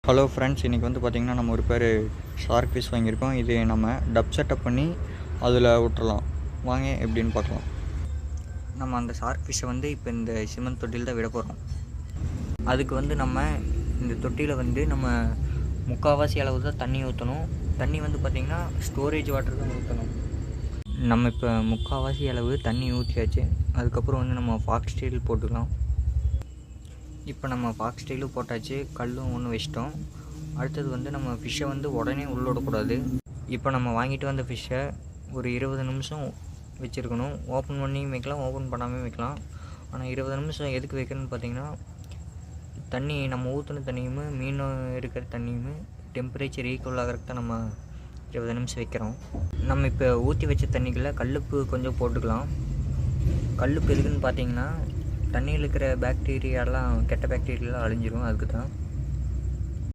Hello friends, இன்றைக்கி வந்து பார்த்திங்கன்னா நம்ம ஒரு பேர் ஷார்க் ஃபிஷ் வாங்கியிருக்கோம். இது நம்ம டப் செட்டப் பண்ணி அதில் விட்டுறலாம். வாங்க எப்படின்னு பார்க்கலாம். நம்ம அந்த ஷார்க் ஃபிஷ்ஷை வந்து இப்போ இந்த சிமெண்ட் தொட்டியில் தான் விட போகிறோம். அதுக்கு வந்து நம்ம இந்த தொட்டியில் வந்து நம்ம முக்கால்வாசி அளவு தான் தண்ணி ஊற்றணும். தண்ணி வந்து பார்த்திங்கன்னா ஸ்டோரேஜ் வாட்டர் தான் ஊற்றணும். நம்ம இப்போ முக்கால்வாசி அளவு தண்ணி ஊற்றியாச்சு. அதுக்கப்புறம் வந்து நம்ம ஃபாக்ஸ் ஸ்டீல் போட்டுக்கலாம். இப்போ நம்ம ஃபாக்ஸ் ஸ்டீலும் போட்டாச்சு, கல்லும் ஒன்று வச்சிட்டோம். அடுத்தது வந்து நம்ம ஃபிஷ்ஷை வந்து உடனே உள்ளோடக்கூடாது. இப்போ நம்ம வாங்கிட்டு வந்த ஃபிஷ்ஷை ஒரு 20 நிமிஷம் வச்சுருக்கணும். ஓப்பன் பண்ணியும் வைக்கலாம், ஓப்பன் பண்ணாமல் வைக்கலாம். ஆனால் 20 நிமிஷம் எதுக்கு வைக்கணும்னு பார்த்தீங்கன்னா, தண்ணி நம்ம ஊற்றின தண்ணியுமே மீன் இருக்கிற தண்ணியுமே டெம்பரேச்சர் ஈக்குவல் ஆகிறதுக்கு தான் நம்ம 20 நிமிஷம் வைக்கிறோம். நம்ம இப்போ ஊற்றி வச்ச தண்ணிக்குள்ளே கல்லுப்பு கொஞ்சம் போட்டுக்கலாம். கல்லுப்பு எதுக்குன்னு பார்த்தீங்கன்னா, தண்ணியில் இருக்கிற பாக்டீரியாலாம் கெட்ட பாக்டீரியாலாம் அழிஞ்சிரும். அதுக்கு தான்